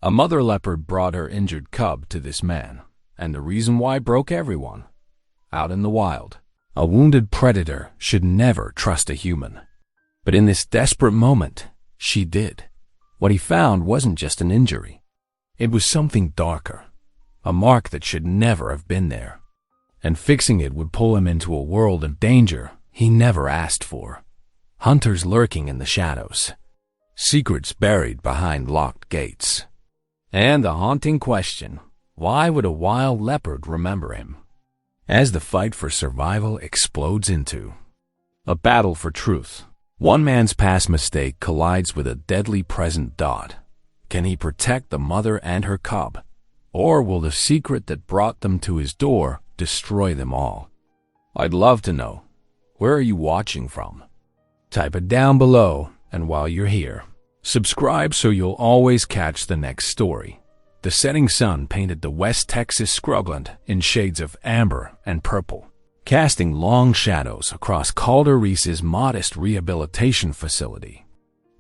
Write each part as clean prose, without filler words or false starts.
A mother leopard brought her injured cub to this man, and the reason why broke everyone. Out in the wild, a wounded predator should never trust a human. But in this desperate moment, she did. What he found wasn't just an injury. It was something darker, a mark that should never have been there. And fixing it would pull him into a world of danger he never asked for. Hunters lurking in the shadows, secrets buried behind locked gates. And the haunting question, why would a wild leopard remember him? As the fight for survival explodes into a battle for truth, one man's past mistake collides with a deadly present dot. Can he protect the mother and her cub? Or will the secret that brought them to his door destroy them all? I'd love to know. Where are you watching from? Type it down below, and while you're here, subscribe so you'll always catch the next story. The setting sun painted the West Texas scrubland in shades of amber and purple, casting long shadows across Calder Reese's modest rehabilitation facility.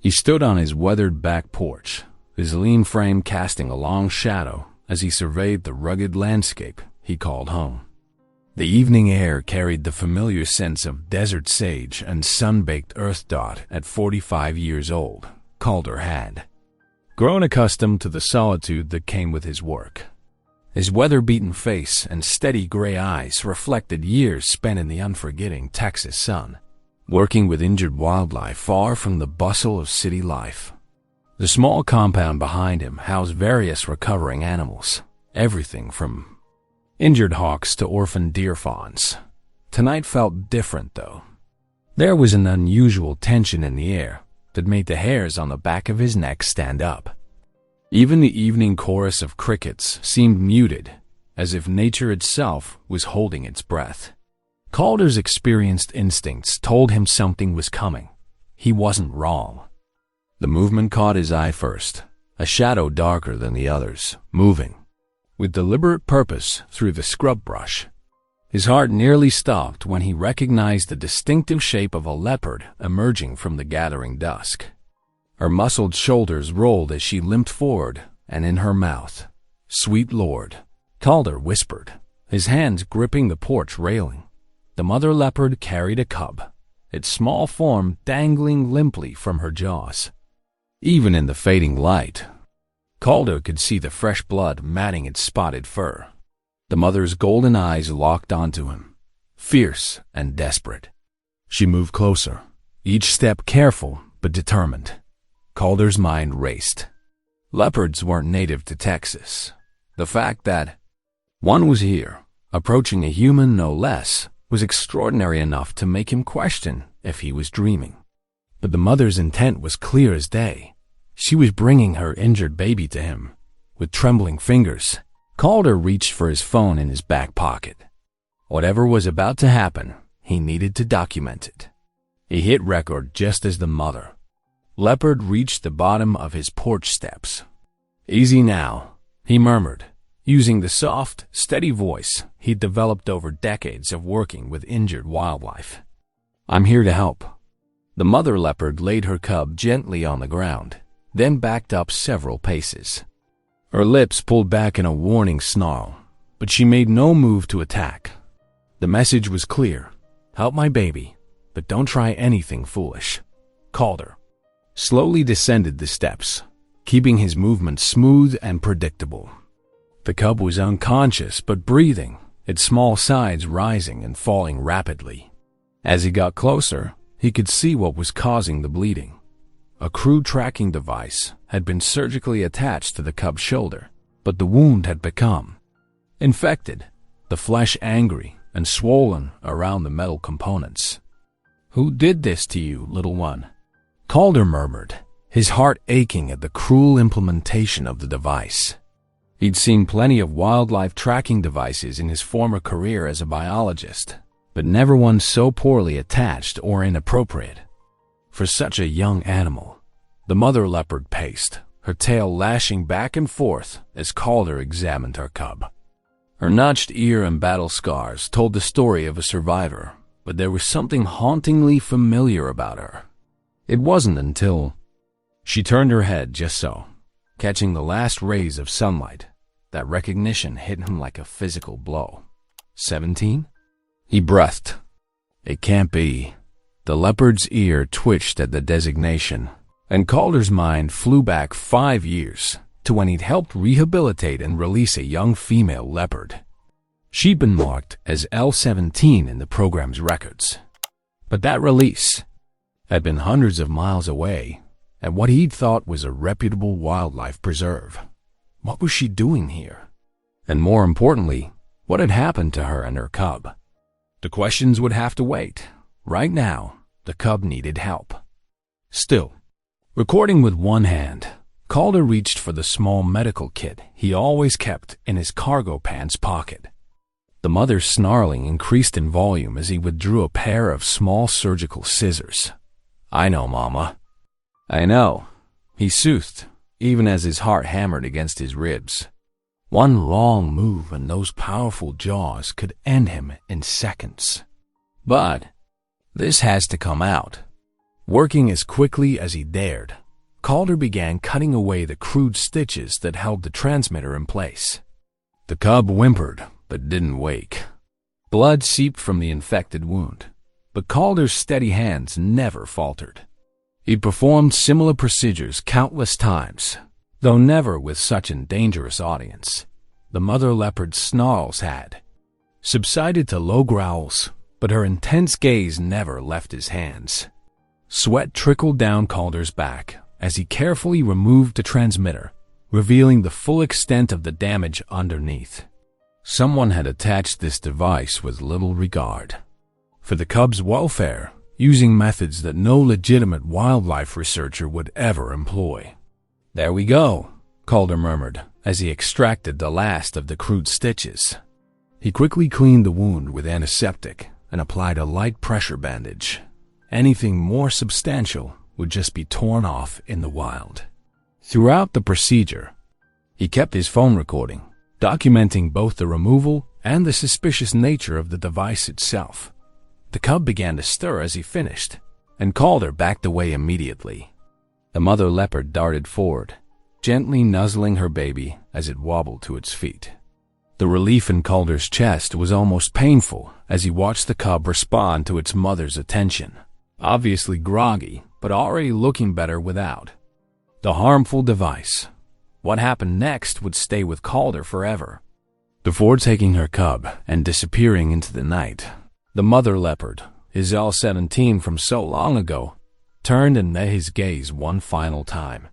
He stood on his weathered back porch, his lean frame casting a long shadow as he surveyed the rugged landscape he called home. The evening air carried the familiar sense of desert sage and sun-baked earth dot at 45 years old. Calder had grown accustomed to the solitude that came with his work. His weather-beaten face and steady gray eyes reflected years spent in the unforgetting Texas sun, working with injured wildlife far from the bustle of city life. The small compound behind him housed various recovering animals, everything from injured hawks to orphaned deer fawns. Tonight felt different, though. There was an unusual tension in the air that made the hairs on the back of his neck stand up. Even the evening chorus of crickets seemed muted, as if nature itself was holding its breath. Calder's experienced instincts told him something was coming. He wasn't wrong. The movement caught his eye first, a shadow darker than the others, moving with deliberate purpose through the scrub brush. His heart nearly stopped when he recognized the distinctive shape of a leopard emerging from the gathering dusk. Her muscled shoulders rolled as she limped forward, and in her mouth, "Sweet Lord," Calder whispered, his hands gripping the porch railing. The mother leopard carried a cub, its small form dangling limply from her jaws. Even in the fading light, Calder could see the fresh blood matting its spotted fur. The mother's golden eyes locked onto him, fierce and desperate. She moved closer, each step careful but determined. Calder's mind raced. Leopards weren't native to Texas. The fact that one was here, approaching a human no less, was extraordinary enough to make him question if he was dreaming. But the mother's intent was clear as day. She was bringing her injured baby to him. With trembling fingers, Calder reached for his phone in his back pocket. Whatever was about to happen, he needed to document it. He hit record just as the mother leopard reached the bottom of his porch steps. "Easy now," he murmured, using the soft, steady voice he'd developed over decades of working with injured wildlife. "I'm here to help." The mother leopard laid her cub gently on the ground, then backed up several paces. Her lips pulled back in a warning snarl, but she made no move to attack. The message was clear: help my baby, but don't try anything foolish. Calder slowly descended the steps, keeping his movements smooth and predictable. The cub was unconscious but breathing, its small sides rising and falling rapidly. As he got closer, he could see what was causing the bleeding. A crude tracking device had been surgically attached to the cub's shoulder, but the wound had become infected, the flesh angry and swollen around the metal components. "Who did this to you, little one?" Calder murmured, his heart aching at the cruel implementation of the device. He'd seen plenty of wildlife tracking devices in his former career as a biologist, but never one so poorly attached or inappropriate. For such a young animal, the mother leopard paced, her tail lashing back and forth as Calder examined her cub. Her notched ear and battle scars told the story of a survivor, but there was something hauntingly familiar about her. It wasn't until she turned her head just so. catching the last rays of sunlight. That recognition hit him like a physical blow. 17? He breathed. It can't be. The leopard's ear twitched at the designation, and Calder's mind flew back 5 years to when he'd helped rehabilitate and release a young female leopard. She'd been marked as L17 in the program's records. But that release had been hundreds of miles away at what he'd thought was a reputable wildlife preserve. What was she doing here? And more importantly, what had happened to her and her cub? The questions would have to wait. Right now, the cub needed help. Still, recording with one hand, Calder reached for the small medical kit he always kept in his cargo pants pocket. The mother's snarling increased in volume as he withdrew a pair of small surgical scissors. "I know, Mama." "I know," he soothed, even as his heart hammered against his ribs. One wrong move and those powerful jaws could end him in seconds. But this has to come out. Working as quickly as he dared, Calder began cutting away the crude stitches that held the transmitter in place. The cub whimpered, but didn't wake. Blood seeped from the infected wound, but Calder's steady hands never faltered. He'd performed similar procedures countless times, though never with such a dangerous audience. The mother leopard's snarls had subsided to low growls, but her intense gaze never left his hands. Sweat trickled down Calder's back as he carefully removed the transmitter, revealing the full extent of the damage underneath. Someone had attached this device with little regard for the cub's welfare, using methods that no legitimate wildlife researcher would ever employ. "There we go," Calder murmured as he extracted the last of the crude stitches. He quickly cleaned the wound with antiseptic and applied a light pressure bandage. Anything more substantial would just be torn off in the wild. Throughout the procedure, he kept his phone recording, documenting both the removal and the suspicious nature of the device itself. The cub began to stir as he finished, and Calder backed away immediately. The mother leopard darted forward, gently nuzzling her baby as it wobbled to its feet. The relief in Calder's chest was almost painful as he watched the cub respond to its mother's attention, obviously groggy, but already looking better without. The harmful device. What happened next would stay with Calder forever. Before taking her cub and disappearing into the night, the mother leopard, his L17 from so long ago, turned and met his gaze one final time.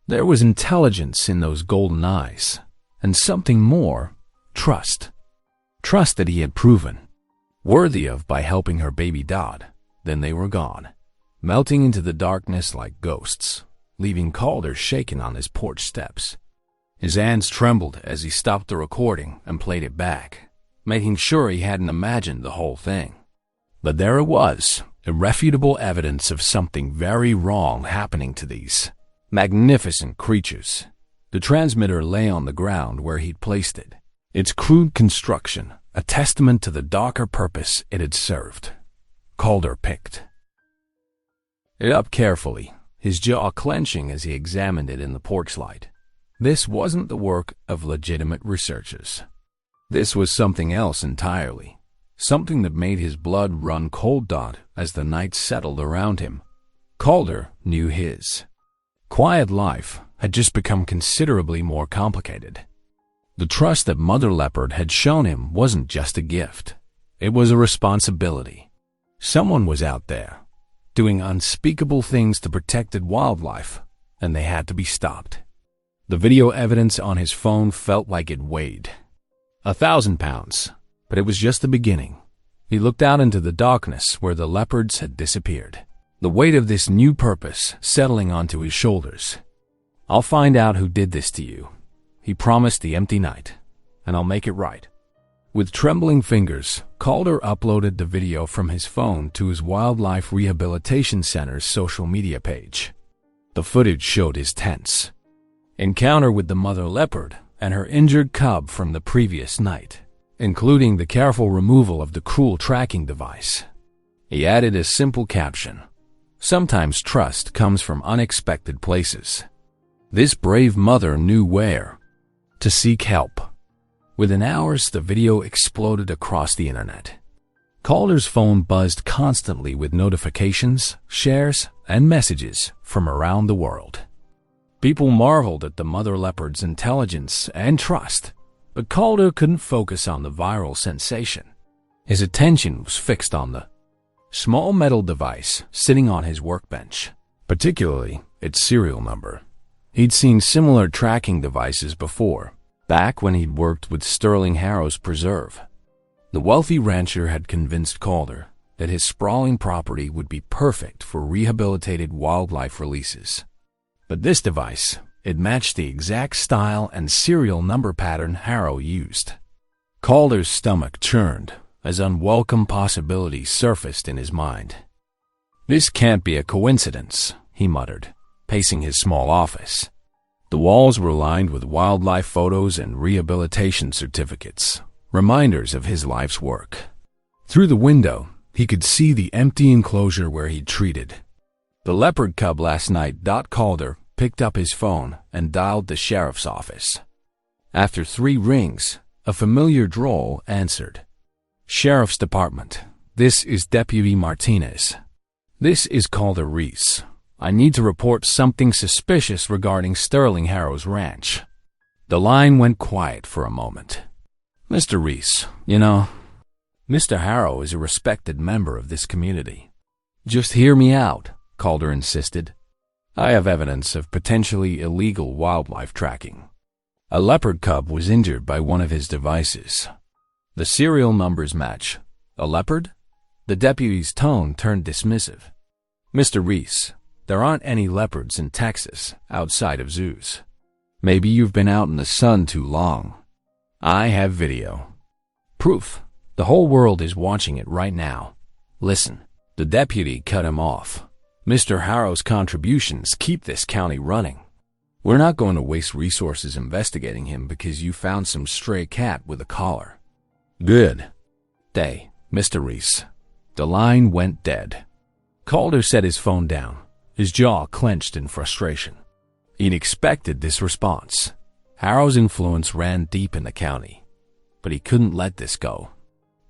There was intelligence in those golden eyes, and something more, trust. Trust that he had proven worthy of by helping her baby Dodd. Then they were gone, melting into the darkness like ghosts, leaving Calder shaken on his porch steps. His hands trembled as he stopped the recording and played it back, making sure he hadn't imagined the whole thing. But there it was, irrefutable evidence of something very wrong happening to these magnificent creatures. The transmitter lay on the ground where he'd placed it, its crude construction a testament to the darker purpose it had served. Calder picked it up carefully, his jaw clenching as he examined it in the porch light. This wasn't the work of legitimate researchers. This was something else entirely, something that made his blood run cold as the night settled around him. Calder knew his quiet life had just become considerably more complicated. The trust that Mother Leopard had shown him wasn't just a gift. It was a responsibility. Someone was out there, doing unspeakable things to protected wildlife, and they had to be stopped. The video evidence on his phone felt like it weighed 1,000 pounds, but it was just the beginning. He looked out into the darkness where the leopards had disappeared, the weight of this new purpose settling onto his shoulders. "I'll find out who did this to you," he promised the empty night, "and I'll make it right." With trembling fingers, Calder uploaded the video from his phone to his Wildlife Rehabilitation Center's social media page. The footage showed his tense encounter with the mother leopard and her injured cub from the previous night, including the careful removal of the cruel tracking device. He added a simple caption: "Sometimes trust comes from unexpected places." This brave mother knew where to seek help. Within hours, the video exploded across the internet. Calder's phone buzzed constantly with notifications, shares, and messages from around the world. People marveled at the mother leopard's intelligence and trust, but Calder couldn't focus on the viral sensation. His attention was fixed on the small metal device sitting on his workbench, particularly its serial number. He'd seen similar tracking devices before, back when he'd worked with Sterling Harrow's preserve. The wealthy rancher had convinced Calder that his sprawling property would be perfect for rehabilitated wildlife releases. But this device, it matched the exact style and serial number pattern Harrow used. Calder's stomach churned as unwelcome possibilities surfaced in his mind. "This can't be a coincidence," he muttered, pacing his small office. The walls were lined with wildlife photos and rehabilitation certificates, reminders of his life's work. Through the window, he could see the empty enclosure where he'd treated the leopard cub last night. Calder picked up his phone and dialed the sheriff's office. After 3 rings, a familiar drawl answered. "Sheriff's Department. This is Deputy Martinez. This is Calder Reese. I need to report something suspicious regarding Sterling Harrow's ranch." The line went quiet for a moment. "Mr. Reese, Mr. Harrow is a respected member of this community. Just hear me out," Calder insisted. "I have evidence of potentially illegal wildlife tracking. A leopard cub was injured by one of his devices. The serial numbers match. A leopard?" The deputy's tone turned dismissive. "Mr. Reese, there aren't any leopards in Texas outside of zoos. Maybe you've been out in the sun too long. I have video. Proof. The whole world is watching it right now. Listen." The deputy cut him off. "Mr. Harrow's contributions keep this county running. We're not going to waste resources investigating him because you found some stray cat with a collar." "Good day, Mr. Reese." The line went dead. Calder set his phone down, his jaw clenched in frustration. He'd expected this response. Harrow's influence ran deep in the county, but he couldn't let this go.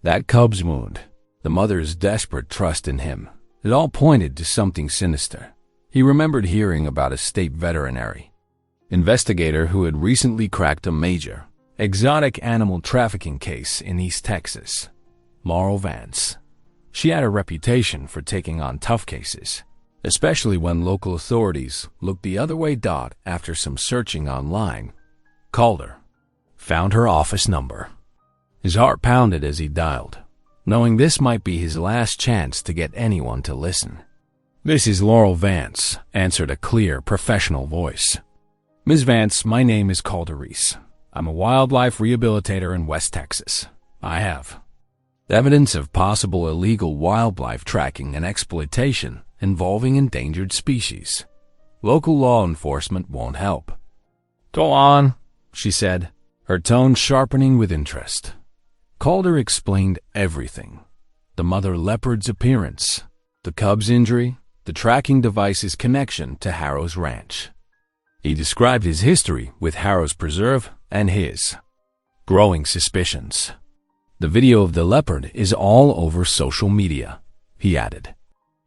That cub's wound, the mother's desperate trust in him, it all pointed to something sinister. He remembered hearing about a state veterinary investigator who had recently cracked a major exotic animal trafficking case in East Texas. Laurel Vance. She had a reputation for taking on tough cases, especially when local authorities looked the other way. After some searching online, Calder found her office number. His heart pounded as he dialed, knowing this might be his last chance to get anyone to listen. "This is Laurel Vance," answered a clear, professional voice. "Ms. Vance, my name is Calder Reese. I'm a wildlife rehabilitator in West Texas. I have evidence of possible illegal wildlife tracking and exploitation involving endangered species. Local law enforcement won't help." "Go on," she said, her tone sharpening with interest. Calder explained everything. The mother leopard's appearance, the cub's injury, the tracking device's connection to Harrow's ranch. He described his history with Harrow's preserve and his growing suspicions. "The video of the leopard is all over social media," he added.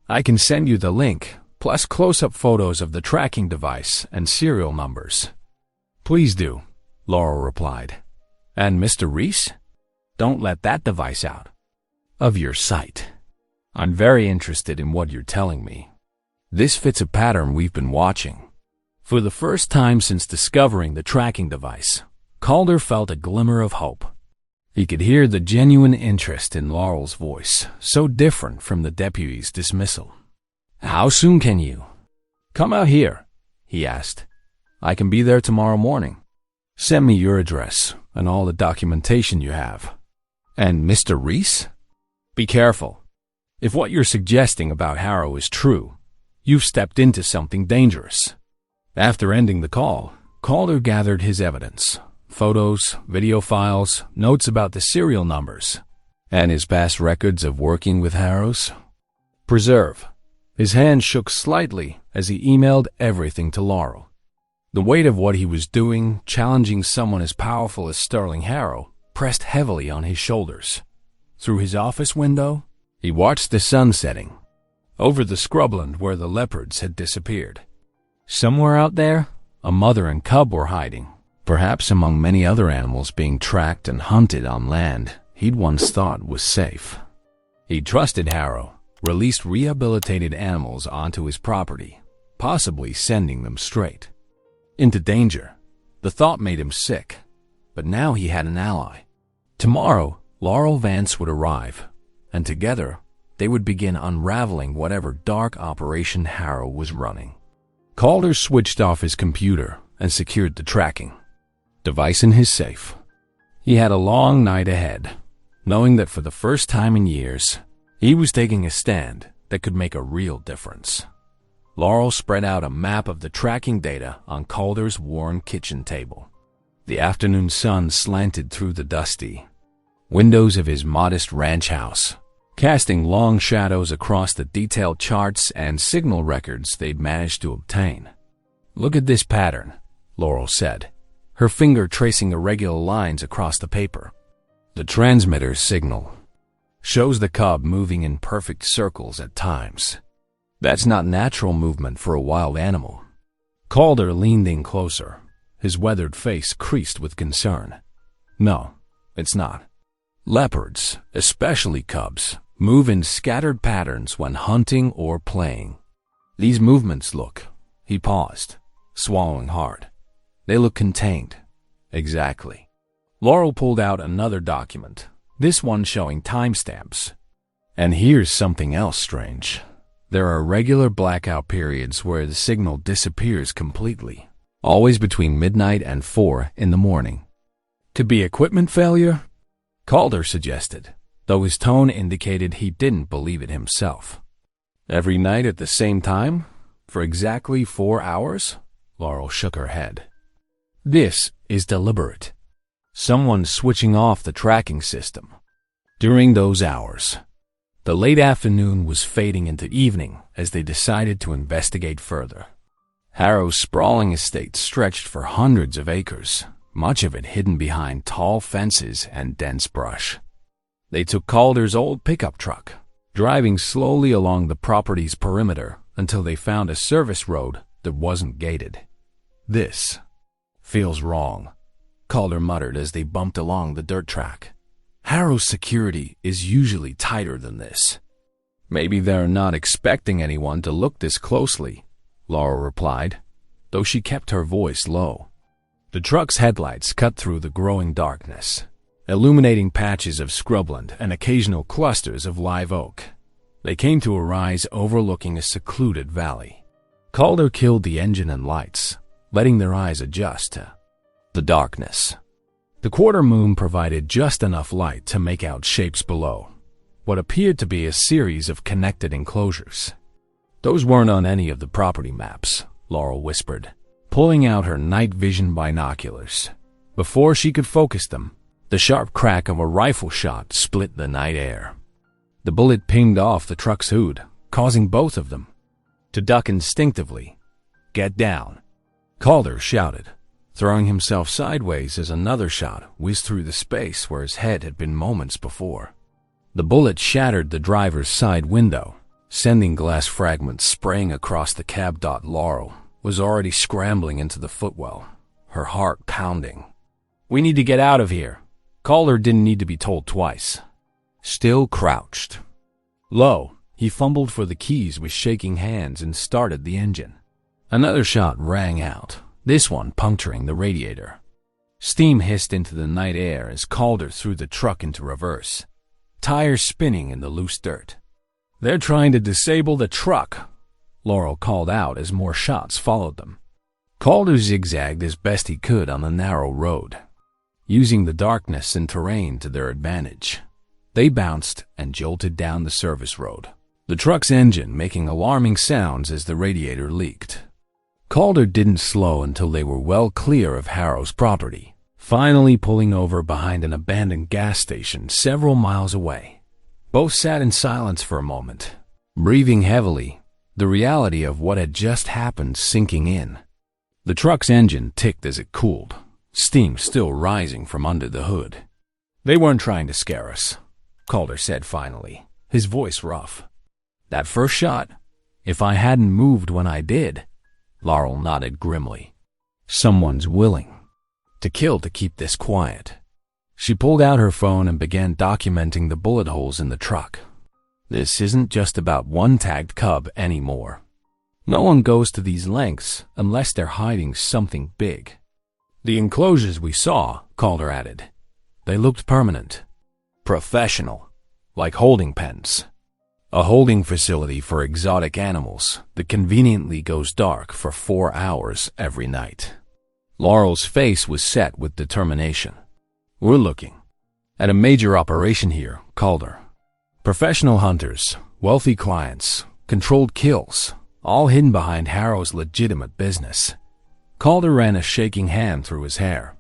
"I can send you the link, plus close-up photos of the tracking device and serial numbers." "Please do," Laurel replied. "And Mr. Reese? Don't let that device out of your sight. I'm very interested in what you're telling me. This fits a pattern we've been watching." For the first time since discovering the tracking device, Calder felt a glimmer of hope. He could hear the genuine interest in Laurel's voice, so different from the deputy's dismissal. "How soon can you come out here?" he asked. "I can be there tomorrow morning. Send me your address and all the documentation you have." "And Mr. Reese? Be careful. If what you're suggesting about Harrow is true, you've stepped into something dangerous." After ending the call, Calder gathered his evidence: photos, video files, notes about the serial numbers, and his past records of working with Harrow's preserve. His hand shook slightly as he emailed everything to Laurel. The weight of what he was doing, challenging someone as powerful as Sterling Harrow, pressed heavily on his shoulders. Through his office window, he watched the sun setting, over the scrubland where the leopards had disappeared. Somewhere out there, a mother and cub were hiding, perhaps among many other animals being tracked and hunted on land he'd once thought was safe. He trusted Harrow, released rehabilitated animals onto his property, possibly sending them straight into danger. The thought made him sick, but now he had an ally. Tomorrow, Laurel Vance would arrive, and together they would begin unraveling whatever dark operation Harrow was running. Calder switched off his computer and secured the tracking device in his safe. He had a long night ahead, knowing that for the first time in years, he was taking a stand that could make a real difference. Laurel spread out a map of the tracking data on Calder's worn kitchen table. The afternoon sun slanted through the dusty windows of his modest ranch house, casting long shadows across the detailed charts and signal records they'd managed to obtain. "Look at this pattern," Laurel said, her finger tracing irregular lines across the paper. "The transmitter's signal shows the cub moving in perfect circles at times. That's not natural movement for a wild animal." Calder leaned in closer, his weathered face creased with concern. "No, it's not. Leopards, especially cubs, move in scattered patterns when hunting or playing. These movements look—" He paused, swallowing hard. "They look contained." "Exactly." Laurel pulled out another document, this one showing timestamps. "And here's something else strange. There are regular blackout periods where the signal disappears completely, always between midnight and 4 in the morning." "Could be equipment failure?" Calder suggested, though his tone indicated he didn't believe it himself. "Every night at the same time? For exactly 4 hours?" Laurel shook her head. "This is deliberate. Someone's switching off the tracking system during those hours." The late afternoon was fading into evening as they decided to investigate further. Harrow's sprawling estate stretched for hundreds of acres, much of it hidden behind tall fences and dense brush. They took Calder's old pickup truck, driving slowly along the property's perimeter until they found a service road that wasn't gated. "This feels wrong," Calder muttered as they bumped along the dirt track. "Harrow's security is usually tighter than this." "Maybe they're not expecting anyone to look this closely," Laurel replied, though she kept her voice low. The truck's headlights cut through the growing darkness, illuminating patches of scrubland and occasional clusters of live oak. They came to a rise overlooking a secluded valley. Calder killed the engine and lights, letting their eyes adjust to the darkness. The quarter moon provided just enough light to make out shapes below, what appeared to be a series of connected enclosures. "Those weren't on any of the property maps," Laurel whispered, pulling out her night vision binoculars. Before she could focus them, the sharp crack of a rifle shot split the night air. The bullet pinged off the truck's hood, causing both of them to duck instinctively. "Get down," Calder shouted, throwing himself sideways as another shot whizzed through the space where his head had been moments before. The bullet shattered the driver's side window, sending glass fragments spraying across the cab. Laurel was already scrambling into the footwell, her heart pounding. "We need to get out of here." Calder didn't need to be told twice. Still crouched low, he fumbled for the keys with shaking hands and started the engine. Another shot rang out, this one puncturing the radiator. Steam hissed into the night air as Calder threw the truck into reverse, tires spinning in the loose dirt. "They're trying to disable the truck," Laurel called out as more shots followed them. Calder zigzagged as best he could on the narrow road, using the darkness and terrain to their advantage. They bounced and jolted down the service road, the truck's engine making alarming sounds as the radiator leaked. Calder didn't slow until they were well clear of Harrow's property, finally pulling over behind an abandoned gas station several miles away. Both sat in silence for a moment, breathing heavily, the reality of what had just happened sinking in. The truck's engine ticked as it cooled, steam still rising from under the hood. "They weren't trying to scare us," Calder said finally, his voice rough. "That first shot, if I hadn't moved when I did," Laurel nodded grimly. "Someone's willing to kill to keep this quiet." She pulled out her phone and began documenting the bullet holes in the truck. "This isn't just about one tagged cub anymore. No one goes to these lengths unless they're hiding something big." "The enclosures we saw," Calder added, "they looked permanent, professional, like holding pens. A holding facility for exotic animals that conveniently goes dark for 4 hours every night." Laurel's face was set with determination. "We're looking at a major operation here, Calder. Professional hunters, wealthy clients, controlled kills, all hidden behind Harrow's legitimate business." Calder ran a shaking hand through his hair.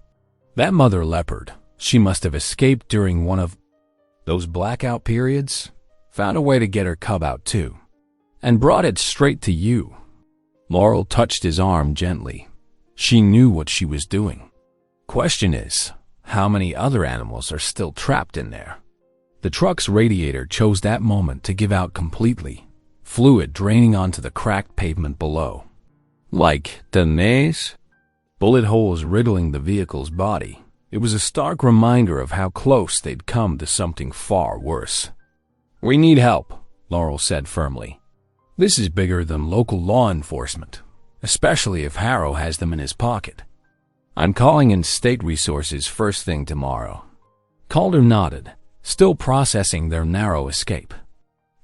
"That mother leopard, she must have escaped during one of those blackout periods, found a way to get her cub out too, and brought it straight to you." Laurel touched his arm gently. She knew what she was doing. "Question is, how many other animals are still trapped in there?" The truck's radiator chose that moment to give out completely, fluid draining onto the cracked pavement below. Like tenés, bullet holes riddling the vehicle's body, it was a stark reminder of how close they'd come to something far worse. "We need help," Laurel said firmly. "This is bigger than local law enforcement, especially if Harrow has them in his pocket. I'm calling in state resources first thing tomorrow." Calder nodded, still processing their narrow escape.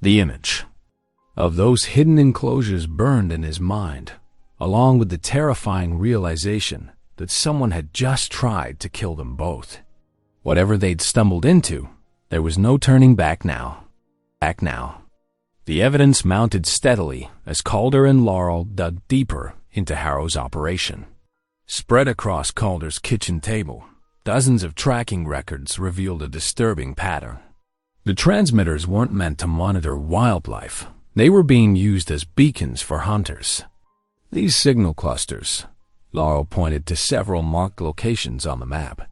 The image of those hidden enclosures burned in his mind, along with the terrifying realization that someone had just tried to kill them both. Whatever they'd stumbled into, there was no turning back now. The evidence mounted steadily as Calder and Laurel dug deeper into Harrow's operation. Spread across Calder's kitchen table, dozens of tracking records revealed a disturbing pattern. The transmitters weren't meant to monitor wildlife. They were being used as beacons for hunters. These signal clusters, Laurel pointed to several marked locations on the map.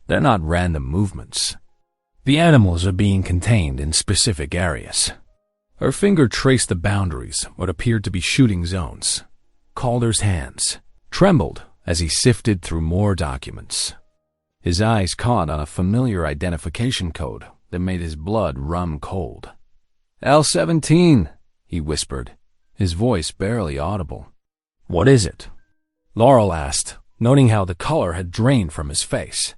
They're not random movements. The animals are being contained in specific areas. Her finger traced the boundaries, what appeared to be shooting zones. Calder's hands trembled as he sifted through more documents. His eyes caught on a familiar identification code that made his blood run cold. "L-17, he whispered, his voice barely audible. "What is it?" Laurel asked, noting how the color had drained from his face.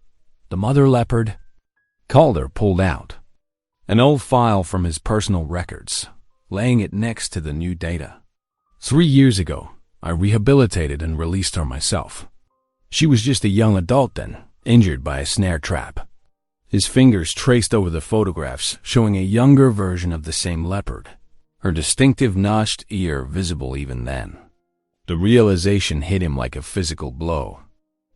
"The mother leopard?" Calder pulled out an old file from his personal records, laying it next to the new data. 3 years ago, I rehabilitated and released her myself. She was just a young adult then, injured by a snare trap. His fingers traced over the photographs, showing a younger version of the same leopard, her distinctive notched ear visible even then. The realization hit him like a physical blow.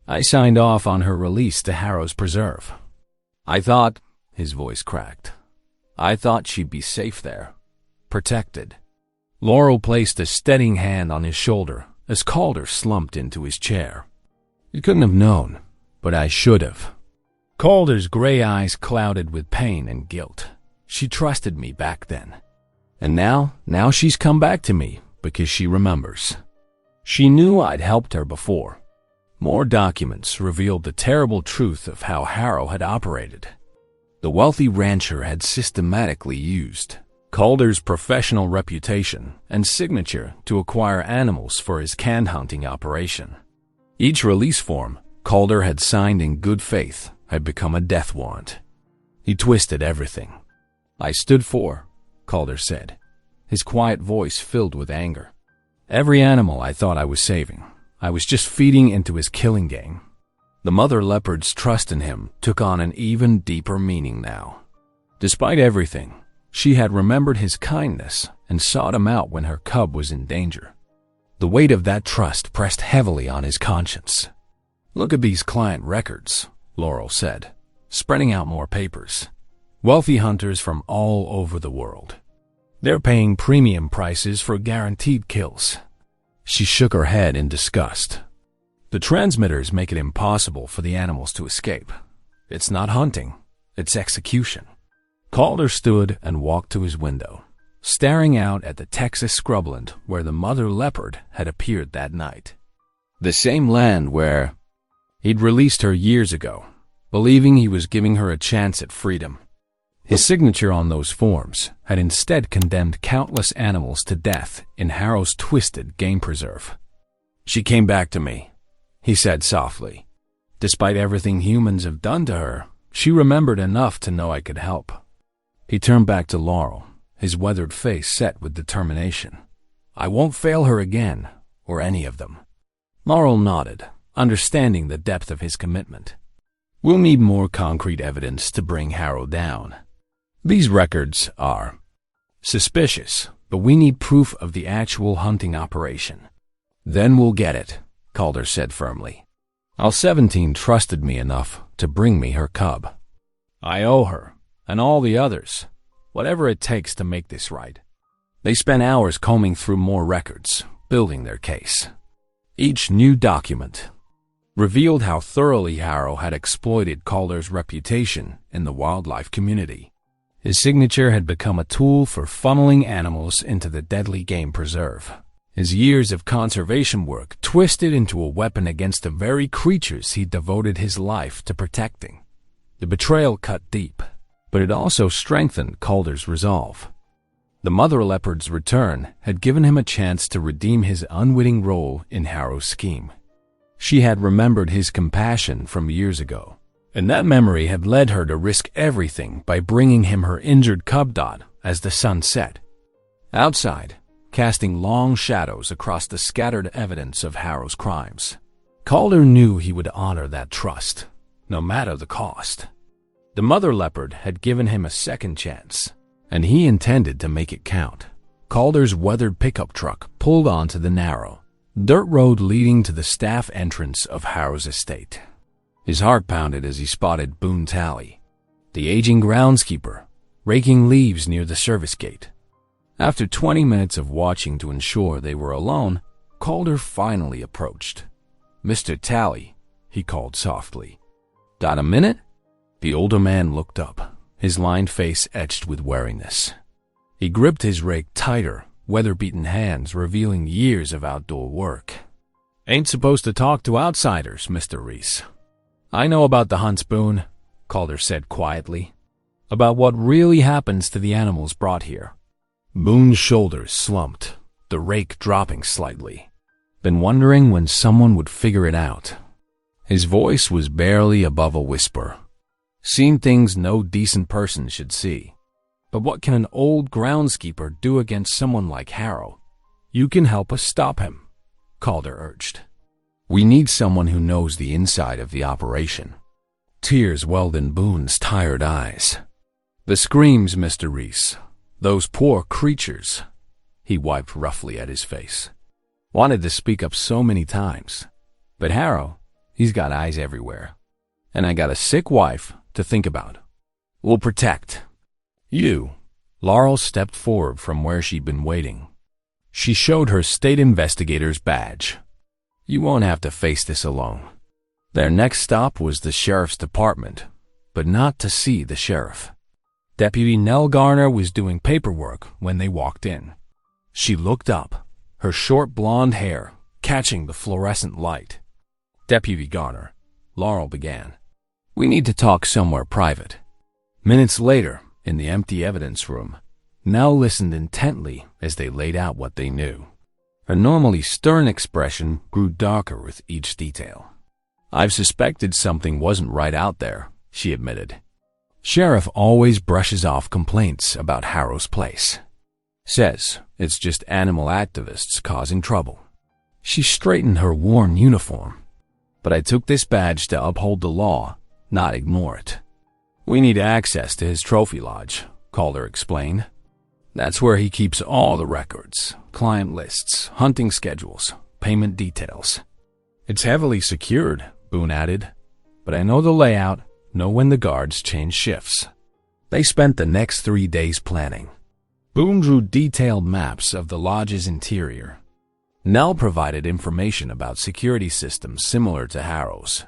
I signed off on her release to Harrow's Preserve. I thought, his voice cracked, I thought she'd be safe there, protected. Laurel placed a steadying hand on his shoulder as Calder slumped into his chair. You couldn't have known, but I should have. Calder's gray eyes clouded with pain and guilt. She trusted me back then. And now she's come back to me because she remembers. She knew I'd helped her before. More documents revealed the terrible truth of how Harrow had operated. The wealthy rancher had systematically used Calder's professional reputation and signature to acquire animals for his canned hunting operation. Each release form Calder had signed in good faith had become a death warrant. He twisted everything. I stood for, Calder said, his quiet voice filled with anger. Every animal I thought I was saving, I was just feeding into his killing game. The mother leopard's trust in him took on an even deeper meaning now. Despite everything, she had remembered his kindness and sought him out when her cub was in danger. The weight of that trust pressed heavily on his conscience. Look at these client records, Laurel said, spreading out more papers. Wealthy hunters from all over the world. They're paying premium prices for guaranteed kills. She shook her head in disgust. The transmitters make it impossible for the animals to escape. It's not hunting, it's execution. Calder stood and walked to his window, staring out at the Texas scrubland where the mother leopard had appeared that night. The same land where he'd released her years ago, believing he was giving her a chance at freedom. His signature on those forms had instead condemned countless animals to death in Harrow's twisted game preserve. "She came back to me," he said softly. "Despite everything humans have done to her, she remembered enough to know I could help." He turned back to Laurel, his weathered face set with determination. "I won't fail her again, or any of them." Laurel nodded, understanding the depth of his commitment. "We'll need more concrete evidence to bring Harrow down. These records are suspicious, but we need proof of the actual hunting operation." "Then we'll get it," Calder said firmly. "Al-17 trusted me enough to bring me her cub. I owe her, and all the others, whatever it takes to make this right." They spent hours combing through more records, building their case. Each new document revealed how thoroughly Harrow had exploited Calder's reputation in the wildlife community. His signature had become a tool for funneling animals into the deadly game preserve. His years of conservation work twisted into a weapon against the very creatures he devoted his life to protecting. The betrayal cut deep, but it also strengthened Calder's resolve. The mother leopard's return had given him a chance to redeem his unwitting role in Harrow's scheme. She had remembered his compassion from years ago, and that memory had led her to risk everything by bringing him her injured cub Dot as the sun set. Outside, casting long shadows across the scattered evidence of Harrow's crimes, Calder knew he would honor that trust, no matter the cost. The mother leopard had given him a second chance, and he intended to make it count. Calder's weathered pickup truck pulled onto the narrow dirt road leading to the staff entrance of Harrow's estate. His heart pounded as he spotted Boone Talley, the aging groundskeeper, raking leaves near the service gate. After 20 minutes of watching to ensure they were alone, Calder finally approached. "Mr. Talley," he called softly. "Got a minute?" The older man looked up, his lined face etched with wariness. He gripped his rake tighter, weather-beaten hands revealing years of outdoor work. "Ain't supposed to talk to outsiders, Mr. Reese." "I know about the hunts, Boone," Calder said quietly. "About what really happens to the animals brought here." Boone's shoulders slumped, the rake dropping slightly. "Been wondering when someone would figure it out." His voice was barely above a whisper. "Seen things no decent person should see. But what can an old groundskeeper do against someone like Harrow?" "You can help us stop him," Calder urged. "We need someone who knows the inside of the operation." Tears welled in Boone's tired eyes. "The screams, Mr. Reese. Those poor creatures." He wiped roughly at his face. "Wanted to speak up so many times. But Harrow, he's got eyes everywhere. And I got a sick wife to think about. We'll protect." "You." Laurel stepped forward from where she'd been waiting. She showed her state investigator's badge. "You won't have to face this alone." Their next stop was the sheriff's department, but not to see the sheriff. Deputy Nell Garner was doing paperwork when they walked in. She looked up, her short blonde hair catching the fluorescent light. "Deputy Garner," Laurel began, "we need to talk somewhere private." Minutes later, in the empty evidence room, Nell listened intently as they laid out what they knew. Her normally stern expression grew darker with each detail. "I've suspected something wasn't right out there," she admitted. "Sheriff always brushes off complaints about Harrow's place. Says it's just animal activists causing trouble." She straightened her worn uniform. "But I took this badge to uphold the law, not ignore it." "We need access to his trophy lodge," Calder explained. "That's where he keeps all the records, client lists, hunting schedules, payment details." "It's heavily secured," Boone added. "But I know the layout, know when the guards change shifts." They spent the next 3 days planning. Boone drew detailed maps of the lodge's interior. Nell provided information about security systems similar to Harrow's.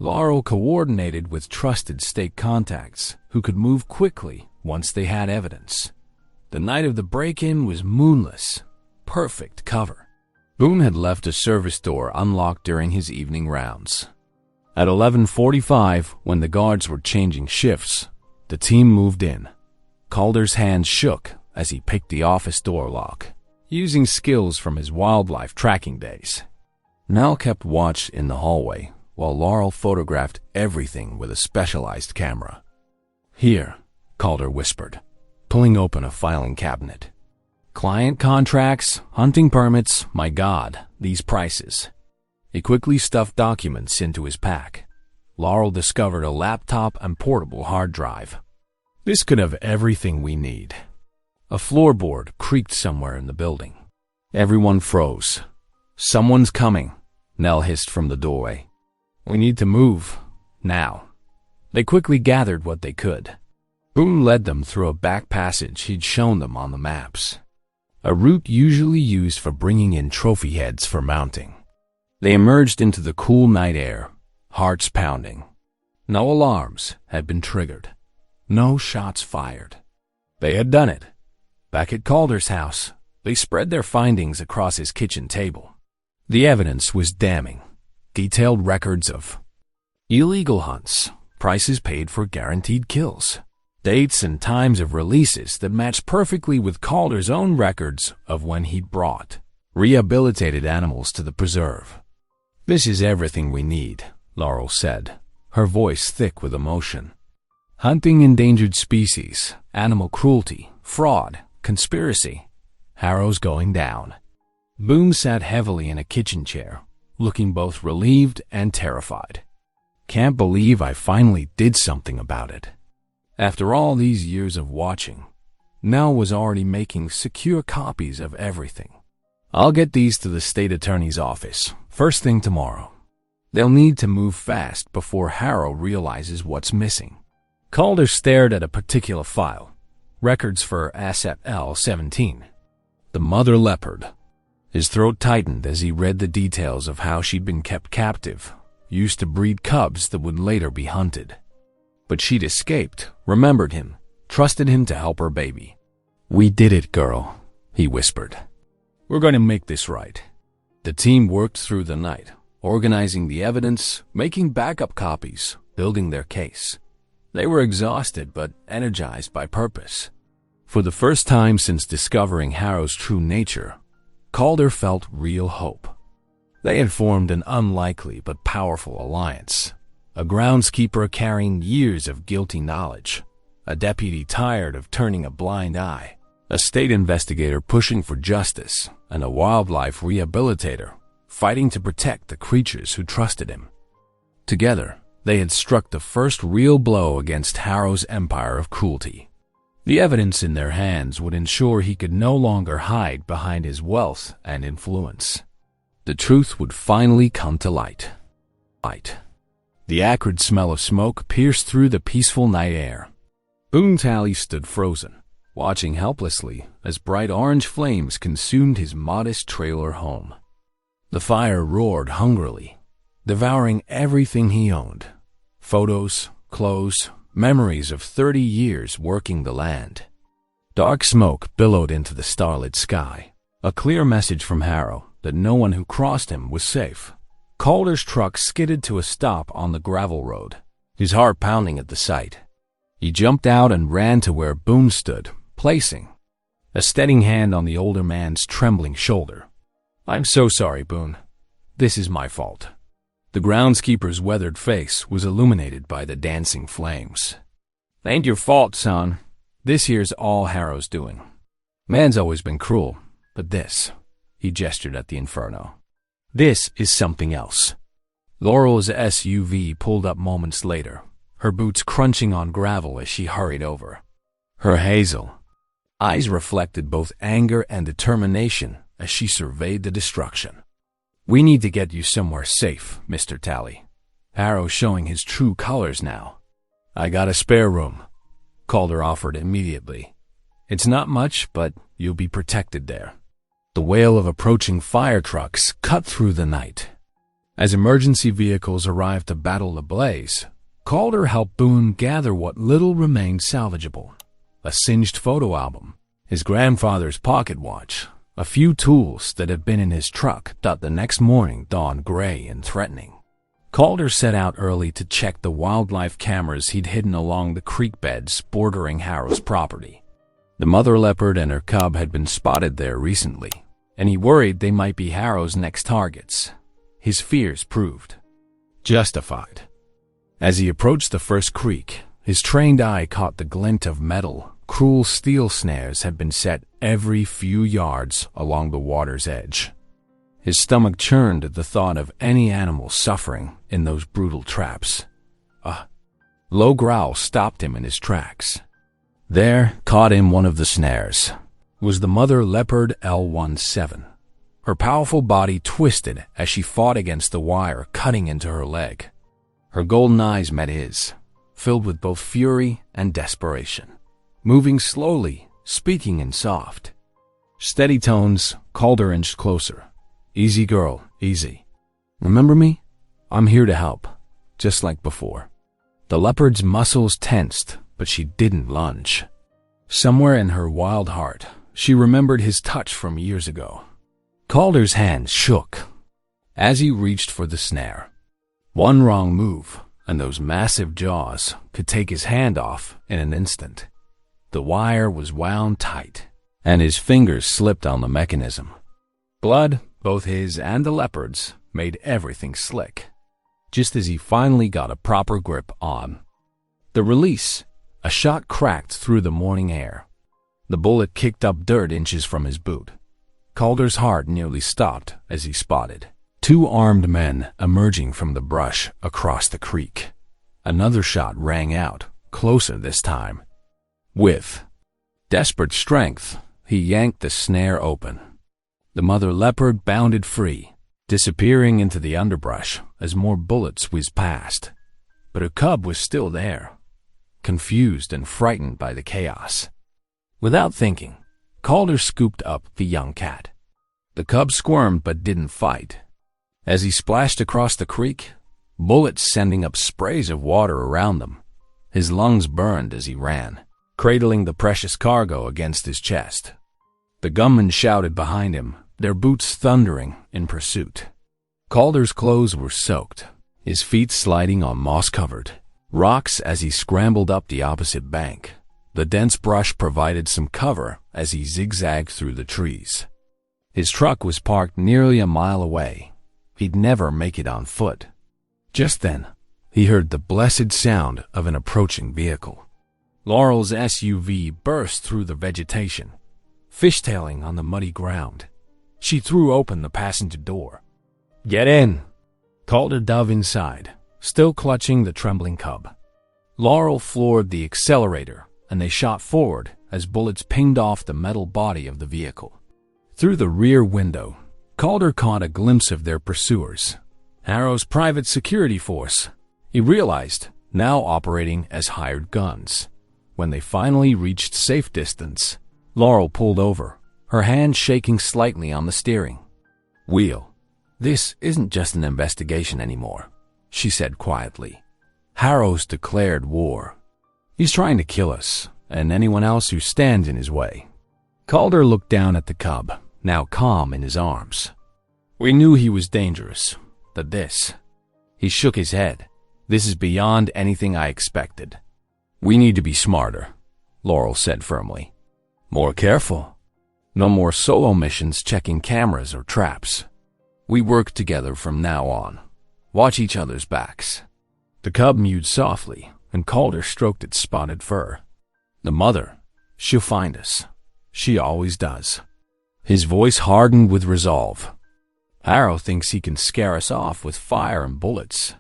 Laurel coordinated with trusted state contacts who could move quickly once they had evidence. The night of the break-in was moonless, perfect cover. Boone had left a service door unlocked during his evening rounds. At 11:45, when the guards were changing shifts, the team moved in. Calder's hands shook as he picked the office door lock, using skills from his wildlife tracking days. Nell kept watch in the hallway, while Laurel photographed everything with a specialized camera. "Here," Calder whispered, pulling open a filing cabinet. "Client contracts, hunting permits, my God, these prices." He quickly stuffed documents into his pack. Laurel discovered a laptop and portable hard drive. "This could have everything we need." A floorboard creaked somewhere in the building. Everyone froze. "Someone's coming," Nell hissed from the doorway. "We need to move. Now." They quickly gathered what they could. Boone led them through a back passage he'd shown them on the maps, a route usually used for bringing in trophy heads for mounting. They emerged into the cool night air, hearts pounding. No alarms had been triggered. No shots fired. They had done it. Back at Calder's house, they spread their findings across his kitchen table. The evidence was damning. Detailed records of illegal hunts, prices paid for guaranteed kills, dates and times of releases that matched perfectly with Calder's own records of when he'd brought rehabilitated animals to the preserve. "This is everything we need," Laurel said, her voice thick with emotion. "Hunting endangered species, animal cruelty, fraud, conspiracy. Harrow's going down." Boone sat heavily in a kitchen chair, looking both relieved and terrified. "Can't believe I finally did something about it." After all these years of watching, Nell was already making secure copies of everything. "I'll get these to the state attorney's office, first thing tomorrow. They'll need to move fast before Harrow realizes what's missing." Calder stared at a particular file, records for Asset L-17, the mother leopard. His throat tightened as he read the details of how she'd been kept captive, used to breed cubs that would later be hunted. But she'd escaped, remembered him, trusted him to help her baby. "We did it, girl," he whispered. "We're going to make this right." The team worked through the night, organizing the evidence, making backup copies, building their case. They were exhausted but energized by purpose. For the first time since discovering Harrow's true nature, Calder felt real hope. They had formed an unlikely but powerful alliance. A groundskeeper carrying years of guilty knowledge, a deputy tired of turning a blind eye, a state investigator pushing for justice, and a wildlife rehabilitator fighting to protect the creatures who trusted him. Together, they had struck the first real blow against Harrow's empire of cruelty. The evidence in their hands would ensure he could no longer hide behind his wealth and influence. The truth would finally come to light. The acrid smell of smoke pierced through the peaceful night air. Boone Tally stood frozen, watching helplessly as bright orange flames consumed his modest trailer home. The fire roared hungrily, devouring everything he owned. Photos, clothes, memories of 30 years working the land. Dark smoke billowed into the starlit sky, a clear message from Harrow that no one who crossed him was safe. Calder's truck skidded to a stop on the gravel road, his heart pounding at the sight. He jumped out and ran to where Boone stood, placing a steadying hand on the older man's trembling shoulder. "I'm so sorry, Boone. This is my fault." The groundskeeper's weathered face was illuminated by the dancing flames. "Ain't your fault, son. This here's all Harrow's doing. Man's always been cruel, but this," he gestured at the inferno, "this is something else." Laurel's SUV pulled up moments later, her boots crunching on gravel as she hurried over. Her hazel eyes reflected both anger and determination as she surveyed the destruction. "We need to get you somewhere safe, Mr. Tally. Harrow's showing his true colors now." "I got a spare room," Calder offered immediately. "It's not much, but you'll be protected there." The wail of approaching fire trucks cut through the night. As emergency vehicles arrived to battle the blaze, Calder helped Boone gather what little remained salvageable: a singed photo album, his grandfather's pocket watch, a few tools that had been in his truck that the next morning dawned gray and threatening. Calder set out early to check the wildlife cameras he'd hidden along the creek beds bordering Harrow's property. The mother leopard and her cub had been spotted there recently, and he worried they might be Harrow's next targets. His fears proved justified. As he approached the first creek, his trained eye caught the glint of metal. Cruel steel snares had been set every few yards along the water's edge. His stomach churned at the thought of any animal suffering in those brutal traps. A low growl stopped him in his tracks. There, caught in one of the snares, was the mother leopard L17. Her powerful body twisted as she fought against the wire cutting into her leg. Her golden eyes met his, filled with both fury and desperation. Moving slowly, speaking in soft, steady tones, Calder inched closer. "Easy, girl, easy. Remember me? I'm here to help, just like before." The leopard's muscles tensed, but she didn't lunge. Somewhere in her wild heart, she remembered his touch from years ago. Calder's hand shook as he reached for the snare. One wrong move, and those massive jaws could take his hand off in an instant. The wire was wound tight, and his fingers slipped on the mechanism. Blood, both his and the leopard's, made everything slick, just as he finally got a proper grip on. The release, a shot cracked through the morning air. The bullet kicked up dirt inches from his boot. Calder's heart nearly stopped as he spotted two armed men emerging from the brush across the creek. Another shot rang out, closer this time. With desperate strength, he yanked the snare open. The mother leopard bounded free, disappearing into the underbrush as more bullets whizzed past. But her cub was still there, confused and frightened by the chaos. Without thinking, Calder scooped up the young cat. The cub squirmed but didn't fight. As he splashed across the creek, bullets sending up sprays of water around them, his lungs burned as he ran, cradling the precious cargo against his chest. The gunmen shouted behind him, their boots thundering in pursuit. Calder's clothes were soaked, his feet sliding on moss-covered rocks as he scrambled up the opposite bank. The dense brush provided some cover as he zigzagged through the trees. His truck was parked nearly a mile away. He'd never make it on foot. Just then, he heard the blessed sound of an approaching vehicle. Laurel's SUV burst through the vegetation, fishtailing on the muddy ground. She threw open the passenger door. "Get in," called a dove inside, still clutching the trembling cub. Laurel floored the accelerator, and they shot forward as bullets pinged off the metal body of the vehicle. Through the rear window, Calder caught a glimpse of their pursuers, Harrow's private security force. He realized, now operating as hired guns. When they finally reached safe distance, Laurel pulled over, her hand shaking slightly on the steering wheel. "This isn't just an investigation anymore," she said quietly. "Harrow's declared war. He's trying to kill us, and anyone else who stands in his way." Calder looked down at the cub, now calm in his arms. "We knew he was dangerous, but this..." He shook his head. "This is beyond anything I expected." "We need to be smarter," Laurel said firmly. "More careful. No more solo missions checking cameras or traps. We work together from now on. Watch each other's backs." The cub mewed softly, and Calder stroked its spotted fur. "The mother, she'll find us. She always does." His voice hardened with resolve. "Harrow thinks he can scare us off with fire and bullets,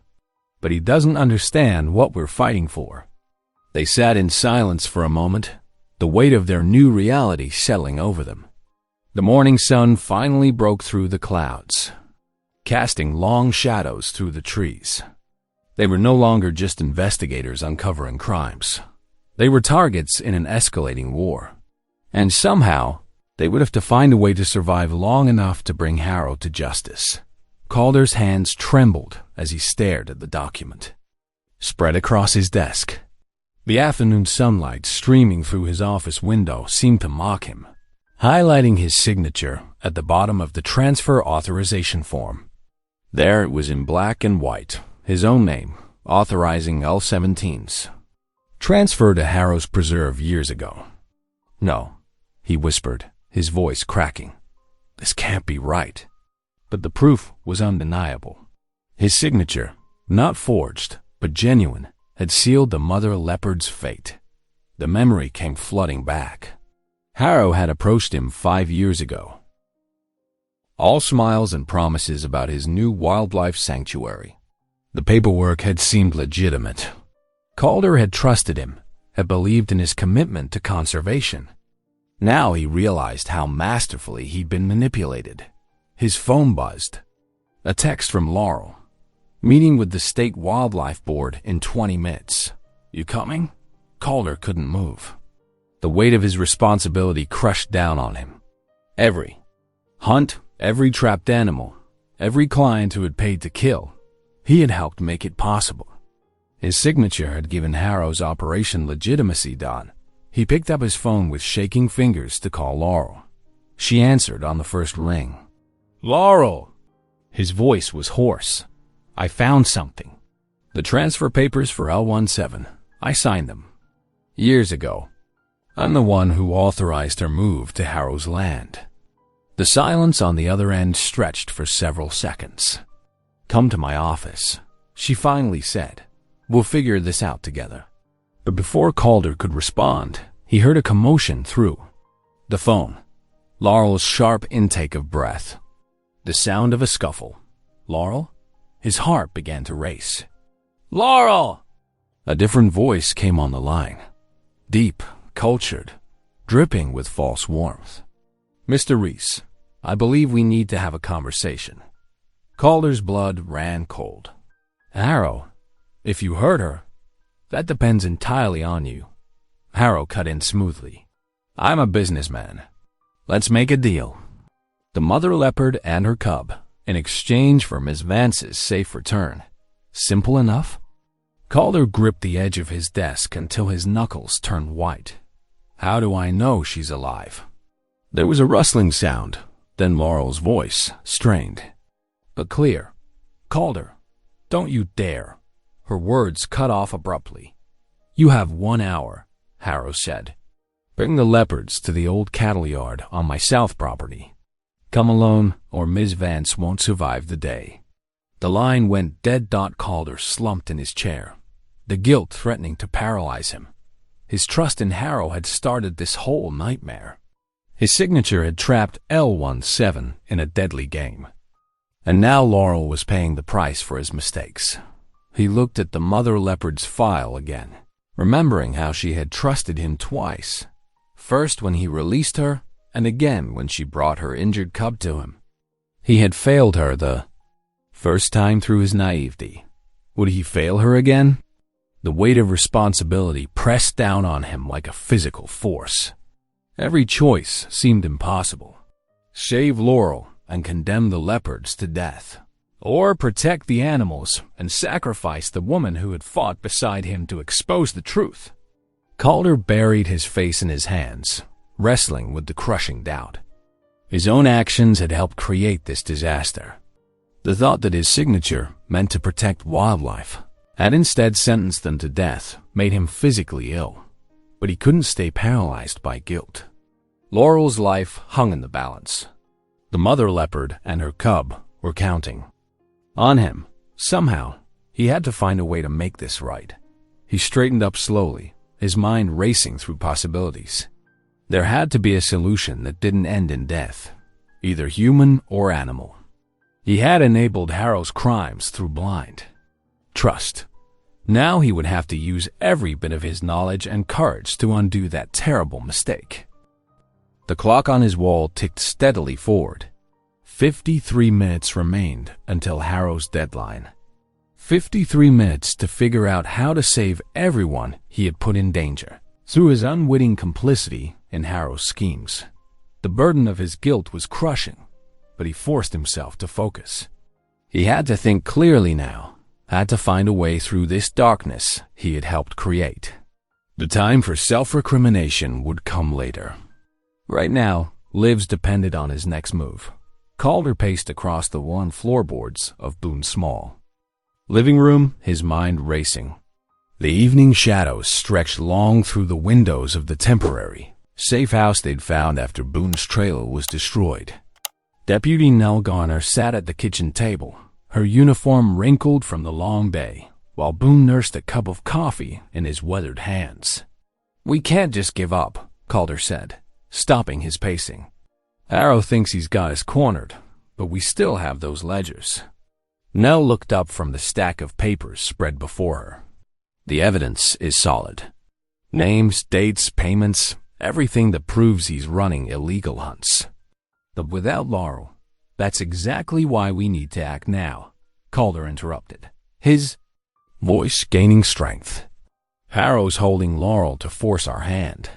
but he doesn't understand what we're fighting for." They sat in silence for a moment, the weight of their new reality settling over them. The morning sun finally broke through the clouds, casting long shadows through the trees. They were no longer just investigators uncovering crimes. They were targets in an escalating war. And somehow, They would have to find a way to survive long enough to bring Harrow to justice. Calder's hands trembled as he stared at the document, spread across his desk. The afternoon sunlight streaming through his office window seemed to mock him, highlighting his signature at the bottom of the transfer authorization form. There it was in black and white, his own name, authorizing L-17s. Transfer to Harrow's Preserve years ago. No, he whispered, his voice cracking. This can't be right. But the proof was undeniable. His signature, not forged, but genuine, had sealed the mother leopard's fate. The memory came flooding back. Harrow had approached him 5 years ago. All smiles and promises about his new wildlife sanctuary. The paperwork had seemed legitimate. Calder had trusted him, had believed in his commitment to conservation. Now he realized how masterfully he'd been manipulated. His phone buzzed. A text from Laurel. Meeting with the State Wildlife Board in 20 minutes. You coming? Calder couldn't move. The weight of his responsibility crushed down on him. Every hunt, every trapped animal, every client who had paid to kill, he had helped make it possible. His signature had given Harrow's operation legitimacy. He picked up his phone with shaking fingers to call Laurel. She answered on the first ring. Laurel! His voice was hoarse. I found something. The transfer papers for L-17. I signed them. Years ago. I'm the one who authorized her move to Harrow's land. The silence on the other end stretched for several seconds. Come to my office, she finally said. We'll figure this out together. But before Calder could respond, he heard a commotion through the phone. Laurel's sharp intake of breath. The sound of a scuffle. Laurel? His heart began to race. Laurel! A different voice came on the line. Deep, cultured, dripping with false warmth. Mr. Reese, I believe we need to have a conversation. Calder's blood ran cold. Harrow, if you hurt her, that depends entirely on you. Harrow cut in smoothly. I'm a businessman. Let's make a deal. The mother leopard and her cub, in exchange for Miss Vance's safe return. Simple enough? Calder gripped the edge of his desk until his knuckles turned white. How do I know she's alive? There was a rustling sound, then Laurel's voice, strained, but clear. Calder, don't you dare. Her words cut off abruptly. You have 1 hour, Harrow said. Bring the leopards to the old cattle yard on my south property. Come alone, or Ms. Vance won't survive the day. The line went dead. Calder slumped in his chair, the guilt threatening to paralyze him. His trust in Harrow had started this whole nightmare. His signature had trapped L-17 in a deadly game. And now Laurel was paying the price for his mistakes. He looked at the mother leopard's file again, remembering how she had trusted him twice. First when he released her, and again when she brought her injured cub to him. He had failed her the first time through his naivety. Would he fail her again? The weight of responsibility pressed down on him like a physical force. Every choice seemed impossible. Save Laurel and condemn the leopards to death. Or protect the animals and sacrifice the woman who had fought beside him to expose the truth. Calder buried his face in his hands, wrestling with the crushing doubt. His own actions had helped create this disaster. The thought that his signature, meant to protect wildlife, had instead sentenced them to death made him physically ill. But he couldn't stay paralyzed by guilt. Laurel's life hung in the balance. The mother leopard and her cub were counting on him. Somehow, he had to find a way to make this right. He straightened up slowly, his mind racing through possibilities. There had to be a solution that didn't end in death, either human or animal. He had enabled Harrow's crimes through blind trust. Now he would have to use every bit of his knowledge and courage to undo that terrible mistake. The clock on his wall ticked steadily forward. 53 minutes remained until Harrow's deadline. 53 minutes to figure out how to save everyone he had put in danger through his unwitting complicity in Harrow's schemes. The burden of his guilt was crushing, but he forced himself to focus. He had to think clearly now, had to find a way through this darkness he had helped create. The time for self-recrimination would come later. Right now, lives depended on his next move. Calder paced across the worn floorboards of Boone's small living room, his mind racing. The evening shadows stretched long through the windows of the temporary safe house they'd found after Boone's trailer was destroyed. Deputy Nell Garner sat at the kitchen table, her uniform wrinkled from the long day, while Boone nursed a cup of coffee in his weathered hands. "We can't just give up," Calder said, stopping his pacing. "Harrow thinks he's got us cornered, but we still have those ledgers." Nell looked up from the stack of papers spread before her. "The evidence is solid. Names, dates, payments, everything that proves he's running illegal hunts. But without Laurel, that's exactly why we need to act now," Calder interrupted, his voice gaining strength. "Harrow's holding Laurel to force our hand.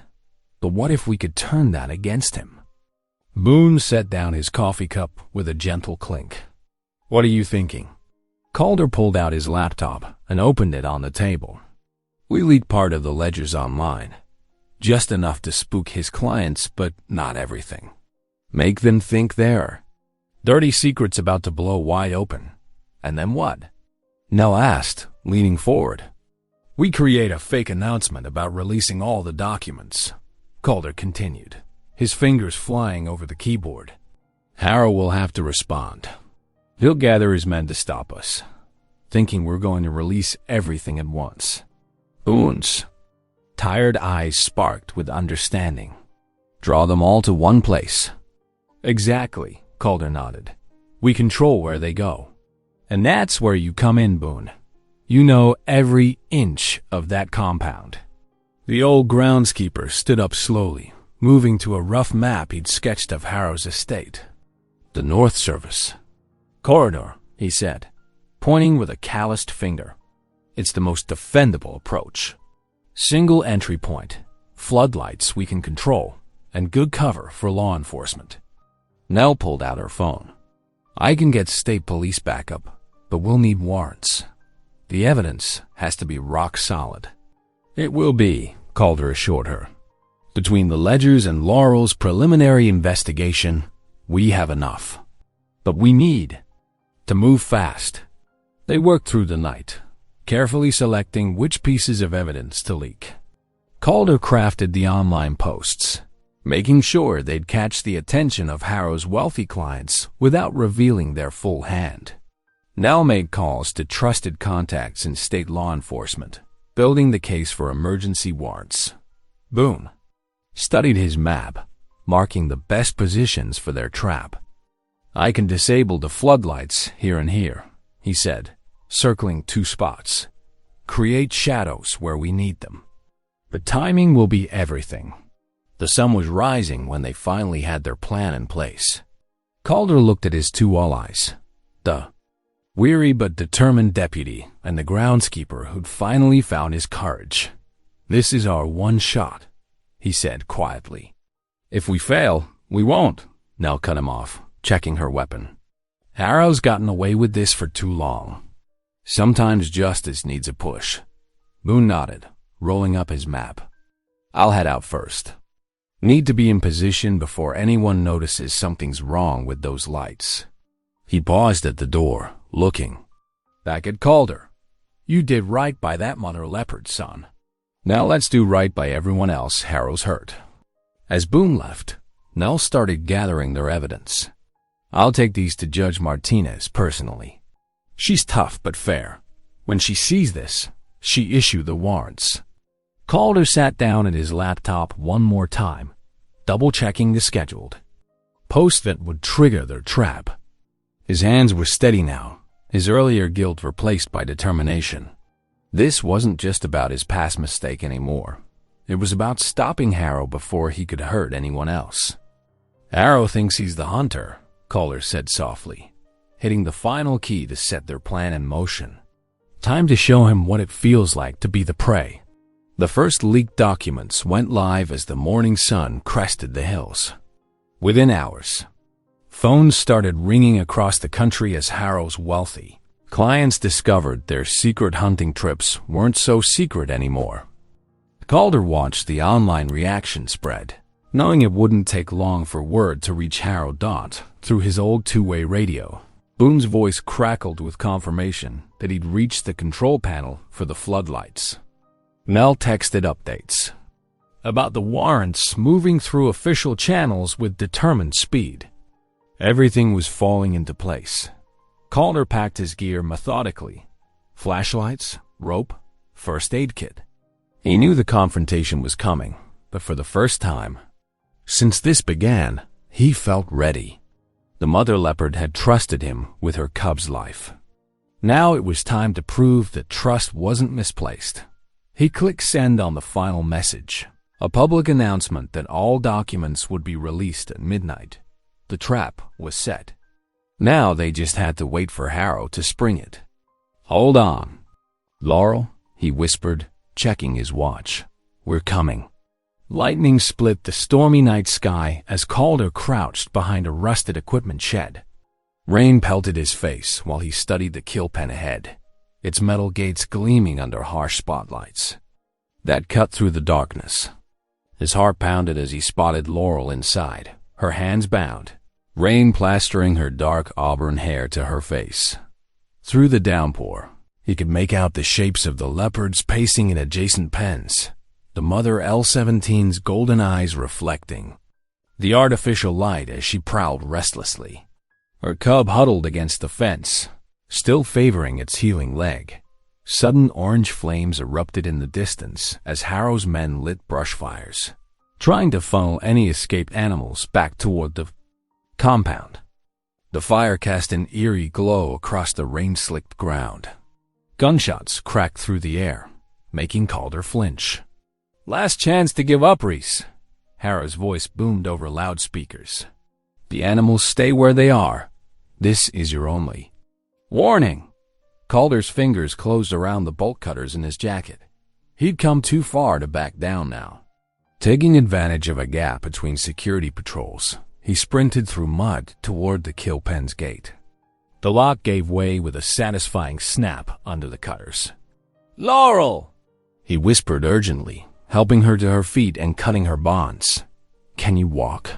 But what if we could turn that against him?" Boone set down his coffee cup with a gentle clink. "What are you thinking?" Calder pulled out his laptop and opened it on the table. "We leaked part of the ledgers online. Just enough to spook his clients, but not everything. Make them think they're dirty secrets about to blow wide open. And then what?" Nell asked, leaning forward. "We create a fake announcement about releasing all the documents," Calder continued, his fingers flying over the keyboard. "Harrow will have to respond. He'll gather his men to stop us, thinking we're going to release everything at once." Boone's tired eyes sparked with understanding. "Draw them all to one place." "Exactly," Calder nodded. "We control where they go. And that's where you come in, Boone. You know every inch of that compound." The old groundskeeper stood up slowly, moving to a rough map he'd sketched of Harrow's estate. "The North Service corridor," he said, pointing with a calloused finger. "It's the most defendable approach. Single entry point, floodlights we can control, and good cover for law enforcement." Nell pulled out her phone. "I can get state police backup, but we'll need warrants. The evidence has to be rock solid." "It will be," Calder assured her. "Between the ledgers and Laurel's preliminary investigation, we have enough. But we need to move fast." They worked through the night, carefully selecting which pieces of evidence to leak. Calder crafted the online posts, making sure they'd catch the attention of Harrow's wealthy clients without revealing their full hand. Nell made calls to trusted contacts in state law enforcement, building the case for emergency warrants. Boone studied his map, marking the best positions for their trap. "I can disable the floodlights here and here," he said, circling 2 spots. "Create shadows where we need them. But timing will be everything." The sun was rising when they finally had their plan in place. Calder looked at his 2 allies, the weary but determined deputy and the groundskeeper who'd finally found his courage. "This is our one shot," he said quietly. "If we fail, we won't," Nell cut him off, checking her weapon. "Harrow's gotten away with this for too long. Sometimes justice needs a push." Boone nodded, rolling up his map. "I'll head out first. Need to be in position before anyone notices something's wrong with those lights." He paused at the door, looking back at Calder. "You did right by that mother leopard, son. Now let's do right by everyone else Harrow's hurt." As Boone left, Nell started gathering their evidence. "I'll take these to Judge Martinez personally. She's tough but fair. When she sees this, she issue the warrants." Calder sat down at his laptop one more time, double-checking the scheduled post that would trigger their trap. His hands were steady now, his earlier guilt replaced by determination. This wasn't just about his past mistake anymore. It was about stopping Harrow before he could hurt anyone else. "Harrow thinks he's the hunter," Calder said softly, hitting the final key to set their plan in motion. Time to show him what it feels like to be the prey. The first leaked documents went live as the morning sun crested the hills. Within hours, phones started ringing across the country as Harrow's wealthy clients discovered their secret hunting trips weren't so secret anymore. Calder watched the online reaction spread, knowing it wouldn't take long for word to reach Harrow Dot through his old two-way radio. Boone's voice crackled with confirmation that he'd reached the control panel for the floodlights. Mel texted updates about the warrants moving through official channels with determined speed. Everything was falling into place. Calder packed his gear methodically. Flashlights, rope, first aid kit. He knew the confrontation was coming, but for the first time since this began, he felt ready. The mother leopard had trusted him with her cub's life. Now it was time to prove that trust wasn't misplaced. He clicked send on the final message, a public announcement that all documents would be released at midnight. The trap was set. Now they just had to wait for Harrow to spring it. "Hold on, Laurel," he whispered, checking his watch. "We're coming." Lightning split the stormy night sky as Calder crouched behind a rusted equipment shed. Rain pelted his face while he studied the kill pen ahead, its metal gates gleaming under harsh spotlights that cut through the darkness. His heart pounded as he spotted Laurel inside, her hands bound, rain plastering her dark auburn hair to her face. Through the downpour, he could make out the shapes of the leopards pacing in adjacent pens, the mother L-17's golden eyes reflecting the artificial light as she prowled restlessly. Her cub huddled against the fence, still favoring its healing leg. Sudden orange flames erupted in the distance as Harrow's men lit brush fires, trying to funnel any escaped animals back toward the compound. The fire cast an eerie glow across the rain-slicked ground. Gunshots cracked through the air, making Calder flinch. "Last chance to give up, Reese," Harrow's voice boomed over loudspeakers. "The animals stay where they are. This is your only warning." Calder's fingers closed around the bolt cutters in his jacket. He'd come too far to back down now. Taking advantage of a gap between security patrols, he sprinted through mud toward the kill pen's gate. The lock gave way with a satisfying snap under the cutters. "Laurel!" he whispered urgently, helping her to her feet and cutting her bonds. "Can you walk?"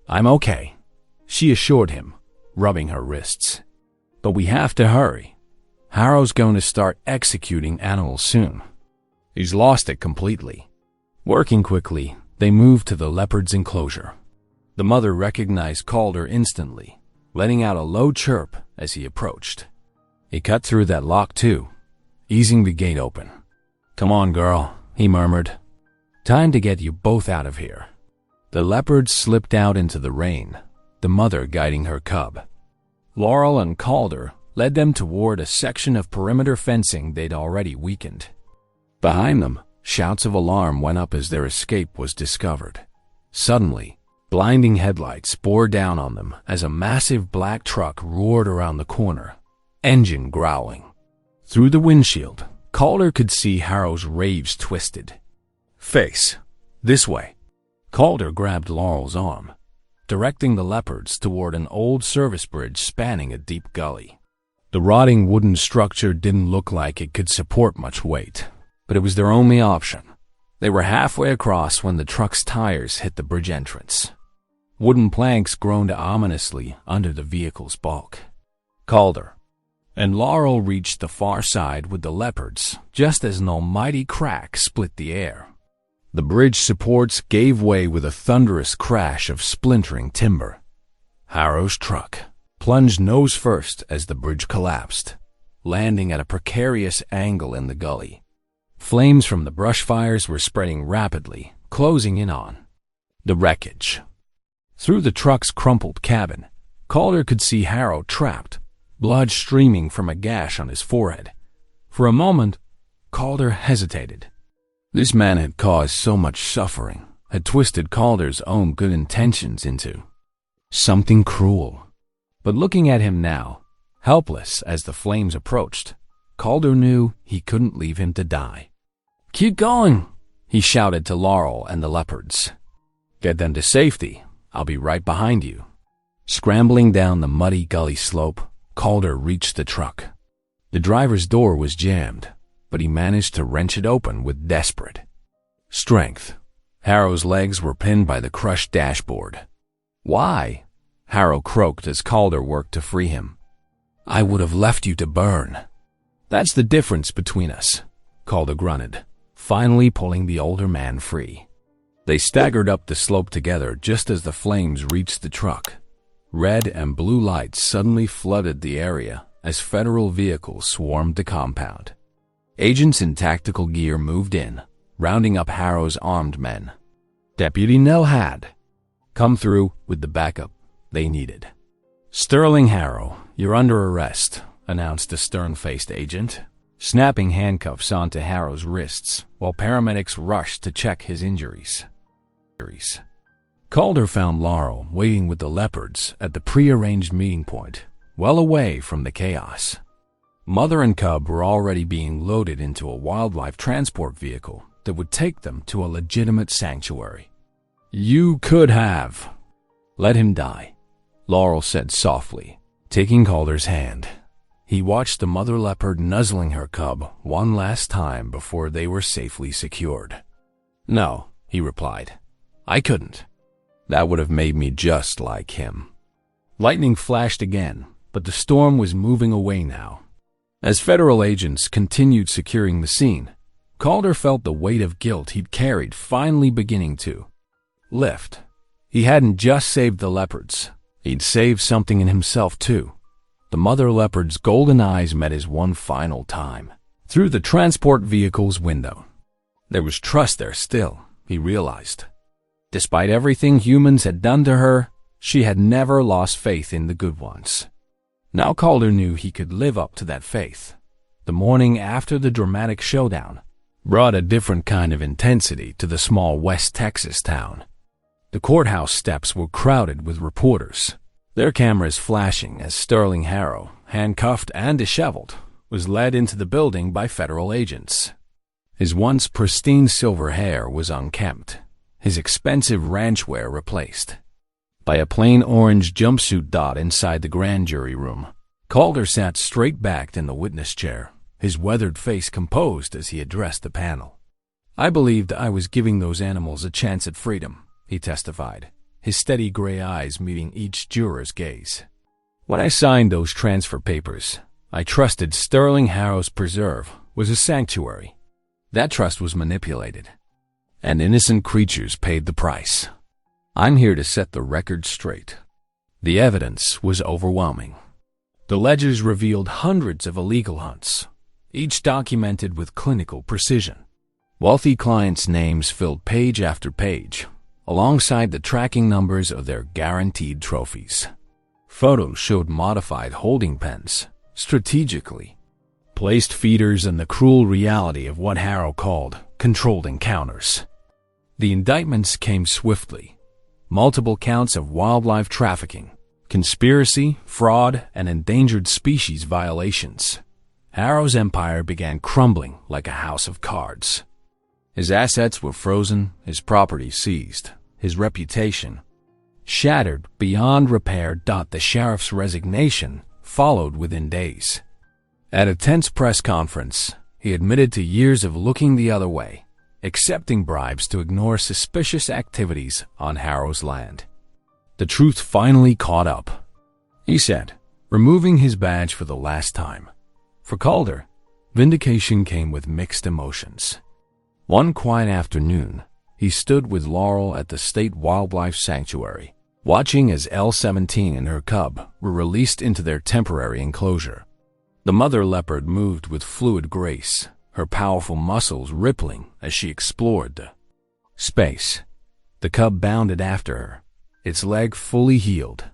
"I'm okay," she assured him, rubbing her wrists. "But we have to hurry. Harrow's going to start executing animals soon. He's lost it completely." Working quickly, they moved to the leopard's enclosure. The mother recognized Calder instantly, letting out a low chirp as he approached. He cut through that lock too, easing the gate open. "Come on, girl," he murmured. "Time to get you both out of here." The leopard slipped out into the rain, the mother guiding her cub. Laurel and Calder led them toward a section of perimeter fencing they'd already weakened. Behind them, shouts of alarm went up as their escape was discovered. Suddenly, blinding headlights bore down on them as a massive black truck roared around the corner, engine growling. Through the windshield, Calder could see Harrow's raves twisted. "Face, this way." Calder grabbed Laurel's arm, directing the leopards toward an old service bridge spanning a deep gully. The rotting wooden structure didn't look like it could support much weight, but it was their only option. They were halfway across when the truck's tires hit the bridge entrance. Wooden planks groaned ominously under the vehicle's bulk. Calder and Laurel reached the far side with the leopards just as an almighty crack split the air. The bridge supports gave way with a thunderous crash of splintering timber. Harrow's truck plunged nose first as the bridge collapsed, landing at a precarious angle in the gully. Flames from the brush fires were spreading rapidly, closing in on the wreckage. Through the truck's crumpled cabin, Calder could see Harrow trapped, blood streaming from a gash on his forehead. For a moment, Calder hesitated. This man had caused so much suffering, had twisted Calder's own good intentions into something cruel. But looking at him now, helpless as the flames approached, Calder knew he couldn't leave him to die. "Keep going," he shouted to Laurel and the leopards. "Get them to safety. I'll be right behind you. Scrambling down the muddy gully slope, Calder reached the truck. The driver's door was jammed, but he managed to wrench it open with desperate strength. Harrow's legs were pinned by the crushed dashboard. "Why?" Harrow croaked as Calder worked to free him. "I would have left you to burn." "That's the difference between us," Calder grunted, finally pulling the older man free. They staggered up the slope together just as the flames reached the truck. Red and blue lights suddenly flooded the area as federal vehicles swarmed the compound. Agents in tactical gear moved in, rounding up Harrow's armed men. Deputy Nell had come through with the backup they needed. "Sterling Harrow, you're under arrest," announced a stern-faced agent, snapping handcuffs onto Harrow's wrists while paramedics rushed to check his injuries. Calder found Laurel waiting with the Leopards at the pre-arranged meeting point, well away from the chaos. Mother and cub were already being loaded into a wildlife transport vehicle that would take them to a legitimate sanctuary. "You could have let him die," Laurel said softly, taking Calder's hand. He watched the mother leopard nuzzling her cub one last time before they were safely secured. "No," he replied. "I couldn't. That would have made me just like him." Lightning flashed again, but the storm was moving away now. As federal agents continued securing the scene, Calder felt the weight of guilt he'd carried finally beginning to lift. He hadn't just saved the leopards. He'd saved something in himself, too. The mother leopard's golden eyes met his one final time, through the transport vehicle's window. There was trust there still, he realized. Despite everything humans had done to her, she had never lost faith in the good ones. Now Calder knew he could live up to that faith. The morning after the dramatic showdown brought a different kind of intensity to the small West Texas town. The courthouse steps were crowded with reporters, their cameras flashing as Sterling Harrow, handcuffed and disheveled, was led into the building by federal agents. His once pristine silver hair was unkempt, his expensive ranch wear replaced by a plain orange jumpsuit dot inside the grand jury room. Calder sat straight-backed in the witness chair, his weathered face composed as he addressed the panel. "I believed I was giving those animals a chance at freedom," he testified, his steady gray eyes meeting each juror's gaze. "When I signed those transfer papers, I trusted Sterling Harrow's preserve was a sanctuary. That trust was manipulated, and innocent creatures paid the price. I'm here to set the record straight." The evidence was overwhelming. The ledgers revealed hundreds of illegal hunts, each documented with clinical precision. Wealthy clients' names filled page after page, alongside the tracking numbers of their guaranteed trophies. Photos showed modified holding pens, strategically placed feeders, and the cruel reality of what Harrow called controlled encounters. The indictments came swiftly. Multiple counts of wildlife trafficking, conspiracy, fraud, and endangered species violations. Harrow's empire began crumbling like a house of cards. His assets were frozen, his property seized, his reputation shattered beyond repair. The sheriff's resignation followed within days. At a tense press conference, he admitted to years of looking the other way, accepting bribes to ignore suspicious activities on Harrow's land. The truth finally caught up, he said, removing his badge for the last time. For Calder, vindication came with mixed emotions. One quiet afternoon, he stood with Laurel at the State Wildlife Sanctuary, watching as L-17 and her cub were released into their temporary enclosure. The mother leopard moved with fluid grace, her powerful muscles rippling as she explored the space. The cub bounded after her, its leg fully healed,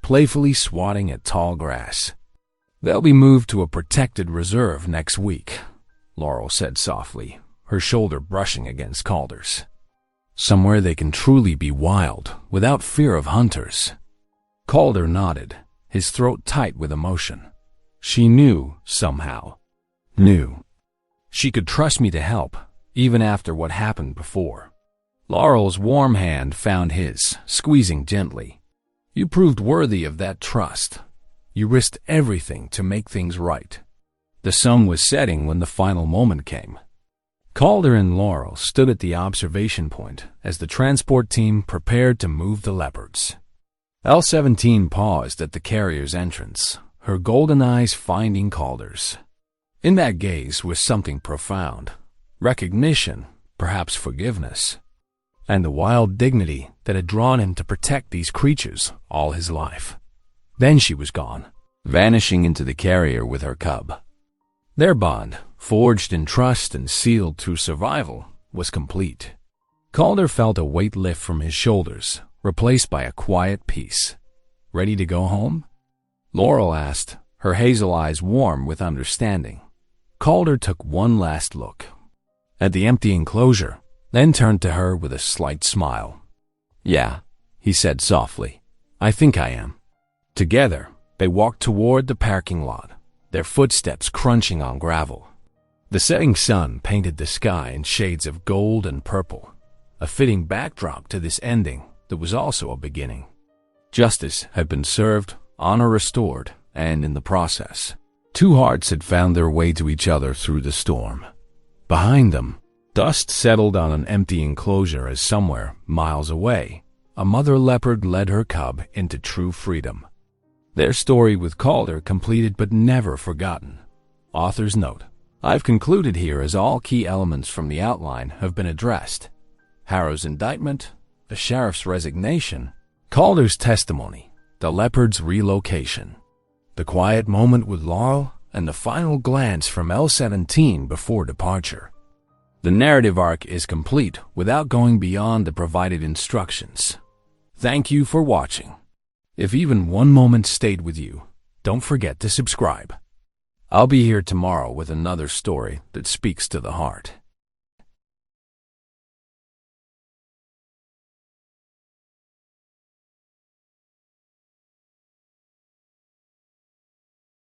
playfully swatting at tall grass. "They'll be moved to a protected reserve next week," Laurel said softly, her shoulder brushing against Calder's. "Somewhere they can truly be wild, without fear of hunters." Calder nodded, his throat tight with emotion. She knew, somehow. Knew. She could trust me to help, even after what happened before. Laurel's warm hand found his, squeezing gently. You proved worthy of that trust. You risked everything to make things right. The sun was setting when the final moment came. Calder and Laurel stood at the observation point as the transport team prepared to move the Leopards. L-17 paused at the carrier's entrance, her golden eyes finding Calder's. In that gaze was something profound, recognition, perhaps forgiveness, and the wild dignity that had drawn him to protect these creatures all his life. Then she was gone, vanishing into the carrier with her cub. Their bond, forged in trust and sealed through survival, was complete. Calder felt a weight lift from his shoulders, replaced by a quiet peace. Ready to go home? Laurel asked, her hazel eyes warm with understanding. Calder took one last look at the empty enclosure, then turned to her with a slight smile. Yeah, he said softly. I think I am. Together, they walked toward the parking lot, their footsteps crunching on gravel. The setting sun painted the sky in shades of gold and purple, a fitting backdrop to this ending that was also a beginning. Justice had been served, honor restored, and in the process, two hearts had found their way to each other through the storm. Behind them, dust settled on an empty enclosure as somewhere, miles away, a mother leopard led her cub into true freedom. Their story with Calder completed but never forgotten. Author's note. I've concluded here as all key elements from the outline have been addressed. Harrow's indictment, the sheriff's resignation, Calder's testimony, the leopard's relocation, the quiet moment with Laurel, and the final glance from L-17 before departure. The narrative arc is complete without going beyond the provided instructions. Thank you for watching. If even one moment stayed with you, don't forget to subscribe. I'll be here tomorrow with another story that speaks to the heart.